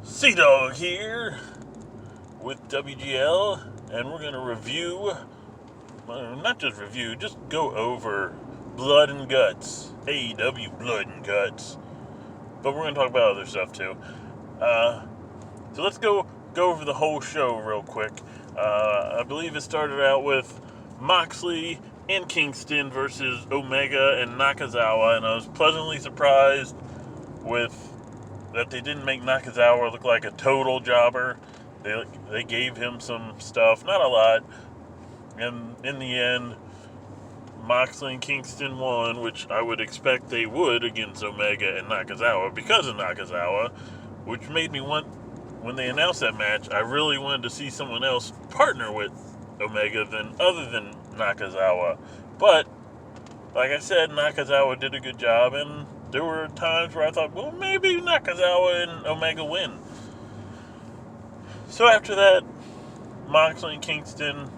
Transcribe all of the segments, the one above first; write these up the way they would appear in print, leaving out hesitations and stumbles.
Sea-Dog here with WGL, and we're going to review, not just review, just go over Blood and Guts, AEW Blood and Guts, but we're going to talk about other stuff too. So let's go over the whole show real quick. I believe it started out with Moxley and Kingston versus Omega and Nakazawa, and I was pleasantly surprised with that they didn't make Nakazawa look like a total jobber. They gave him some stuff, not a lot, and in the end, Moxley and Kingston won, which I would expect they would against Omega and Nakazawa because of Nakazawa, which made me want, when they announced that match, I really wanted to see someone else partner with Omega other than Nakazawa. But, like I said, Nakazawa did a good job, and there were times where I thought, well, maybe Nakazawa and Omega win. So after that, Moxley and Kingston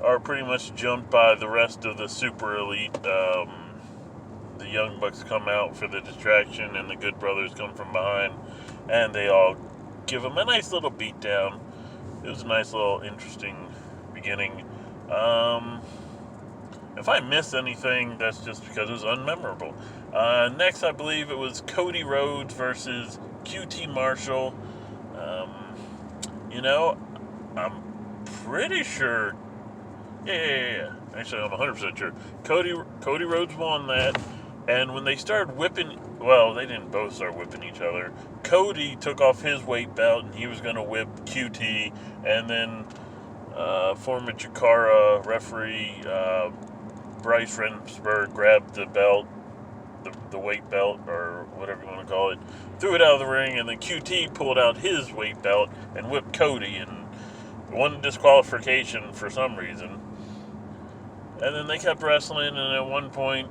are pretty much jumped by the rest of the Super Elite. The Young Bucks come out for the distraction, and the Good Brothers come from behind, and they all give them a nice little beatdown. It was a nice little interesting beginning. If I missed anything, that's just because it was unmemorable. Next, I believe it was Cody Rhodes versus QT Marshall. I'm pretty sure. Yeah. Actually, I'm 100% sure. Cody Rhodes won that, and when they started whipping, well, they didn't both start whipping each other. Cody took off his weight belt, and he was going to whip QT, and then former Chikara referee Bryce Remsburg grabbed the belt, the weight belt, or whatever you want to call it, threw it out of the ring, and then QT pulled out his weight belt and whipped Cody, and won disqualification for some reason. And then they kept wrestling, and at one point,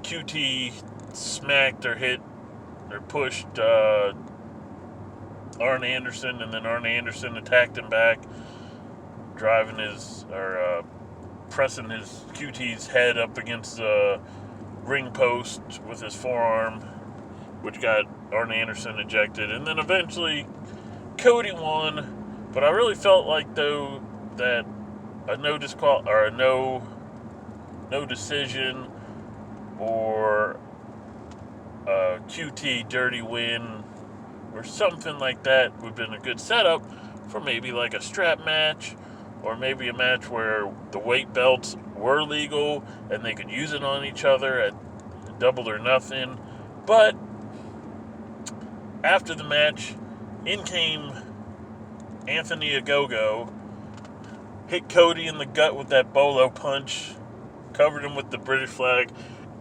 QT smacked or hit or pushed Arn Anderson, and then Arn Anderson attacked him back, pressing his QT's head up against the ring post with his forearm, which got Arn Anderson ejected. And then eventually Cody won, but I really felt like, though, that a no decision or a QT dirty win or something like that would have been a good setup for maybe like a strap match, or maybe a match where the weight belts were legal and they could use it on each other at double or nothing. But after the match, in came Anthony Ogogo, hit Cody in the gut with that bolo punch, covered him with the British flag,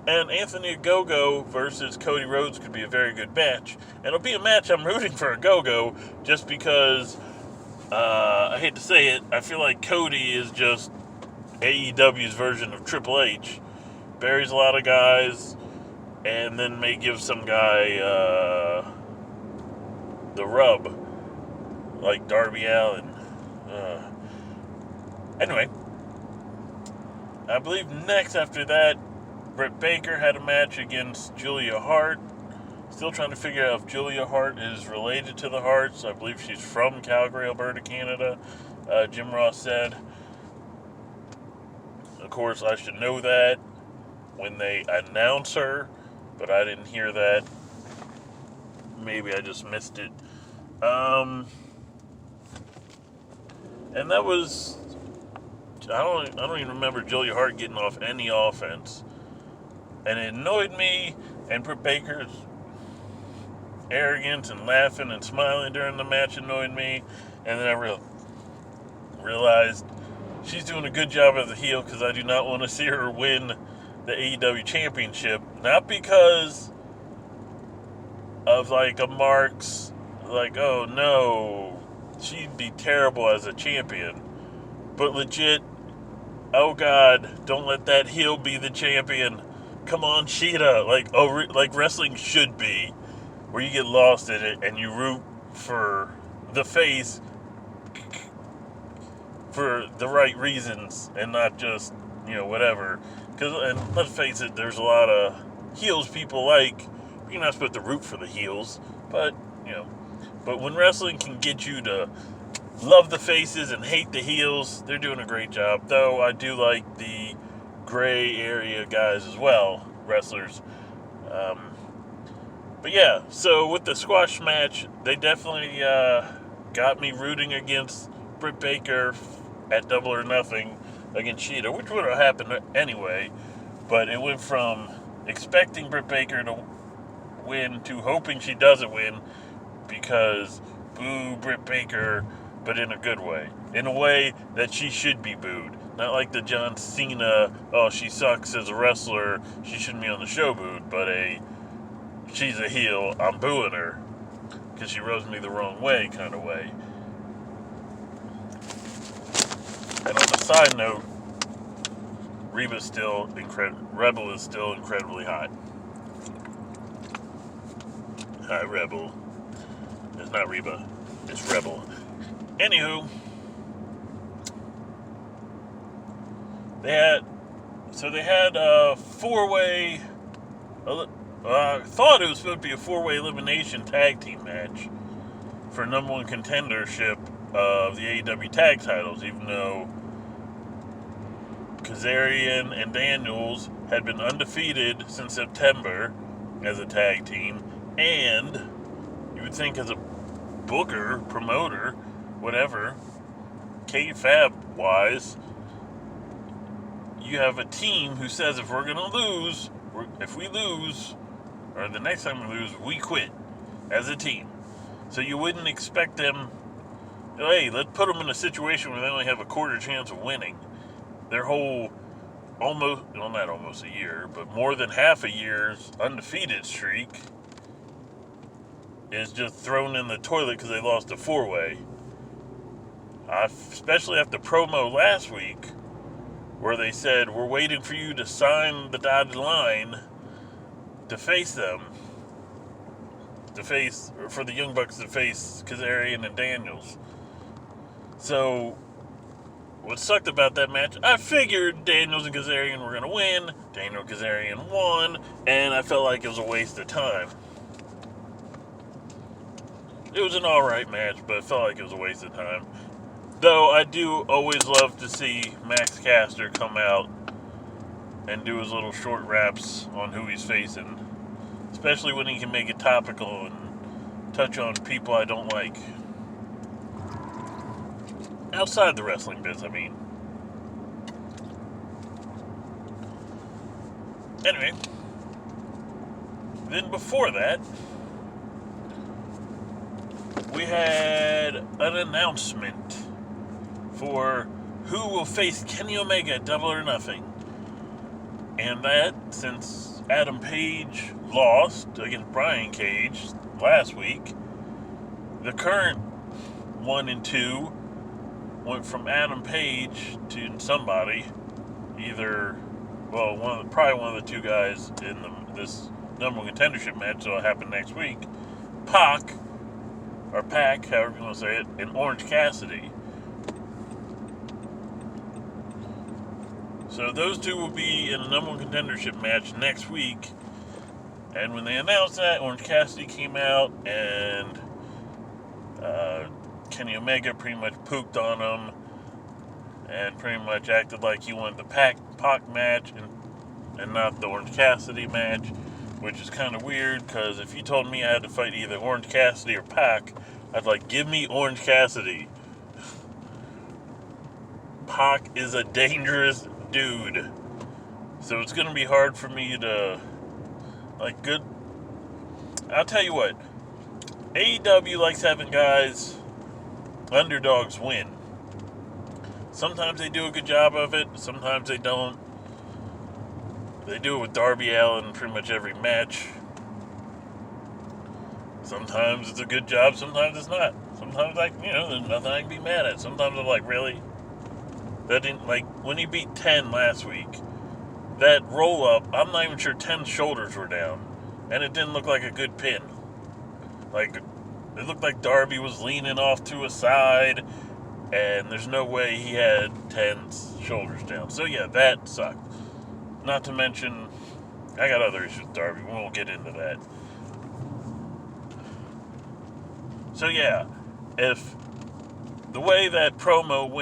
and Anthony Ogogo versus Cody Rhodes could be a very good match. And it'll be a match I'm rooting for Ogogo, just because, I hate to say it, I feel like Cody is just AEW's version of Triple H. Buries a lot of guys, and then may give some guy the rub, like Darby Allin. Anyway, I believe next after that, Britt Baker had a match against Julia Hart. Still trying to figure out if Julia Hart is related to the Harts. I believe she's from Calgary, Alberta, Canada, Jim Ross said. Of course, I should know that when they announce her, but I didn't hear that. Maybe I just missed it. And that was, I don't even remember Julia Hart getting off any offense. And it annoyed me, and Britt Baker's arrogance and laughing and smiling during the match annoyed me. And then I realized she's doing a good job as a heel, because I do not want to see her win the AEW championship. Not because of like a marks, like, oh no, she'd be terrible as a champion, but legit, oh god, don't let that heel be the champion. Come on, Sheeta, like wrestling should be, where you get lost in it and you root for the face for the right reasons and not just, whatever. And let's face it, there's a lot of heels people like you're not supposed to root for the heels, but, but when wrestling can get you to love the faces and hate the heels, they're doing a great job. Though I do like the gray area guys as well, wrestlers. But yeah, so with the squash match, they definitely got me rooting against Britt Baker at Double or Nothing against Sheeta, which would have happened anyway. But it went from expecting Britt Baker to win to hoping she doesn't win because boo Britt Baker, but in a good way. In a way that she should be booed. Not like the John Cena, oh, she sucks as a wrestler, she shouldn't be on the show booed, but she's a heel, I'm booing her because she rubs me the wrong way kind of way. And on a side note, Rebel is still incredibly hot. Hi, Rebel. It's not Reba, it's Rebel. Anywho, they had a four-way. I thought it was supposed to be a four-way elimination tag team match for number one contendership of the AEW tag titles, even though Kazarian and Daniels had been undefeated since September as a tag team, and you would think as a booker, promoter, whatever, K-Fab-wise, you have a team who says if we lose, or the next time we lose, we quit as a team. So you wouldn't expect them, hey, let's put them in a situation where they only have a quarter chance of winning. Their whole not almost a year, but more than half a year's undefeated streak is just thrown in the toilet because they lost a four-way. Especially after promo last week, where they said, we're waiting for you to sign the dotted line to face them. For the Young Bucks to face Kazarian and Daniels. So, what sucked about that match, I figured Daniels and Kazarian were going to win. Daniel and Kazarian won, and I felt like it was a waste of time. It was an alright match, but it felt like it was a waste of time. Though I do always love to see Max Caster come out and do his little short raps on who he's facing. Especially when he can make it topical and touch on people I don't like. Outside the wrestling biz, I mean. Anyway. Then before that, we had an announcement for who will face Kenny Omega at Double or Nothing. And that, since Adam Page lost against Brian Cage last week, the current 1 and 2 went from Adam Page to somebody, probably one of the two guys in this number one contendership match that'll happen next week, Pac, however you want to say it, and Orange Cassidy. So those two will be in a number one contendership match next week. And when they announced that, Orange Cassidy came out and Kenny Omega pretty much pooped on him and pretty much acted like he wanted the Pac match and not the Orange Cassidy match, which is kind of weird because if you told me I had to fight either Orange Cassidy or Pac, I'd like, give me Orange Cassidy. Pac is a dangerous dude. So it's going to be hard for me to, I'll tell you what, AEW likes having guys, underdogs, win. Sometimes they do a good job of it, sometimes they don't. They do it with Darby Allin pretty much every match. Sometimes it's a good job, sometimes it's not. Sometimes, there's nothing I can be mad at. Sometimes I'm like, really? That didn't, when he beat 10 last week, that roll-up, I'm not even sure 10's shoulders were down. And it didn't look like a good pin. It looked like Darby was leaning off to a side, and there's no way he had 10's shoulders down. So yeah, that sucked. Not to mention, I got other issues with Darby. We won't get into that. So yeah, if the way that promo went,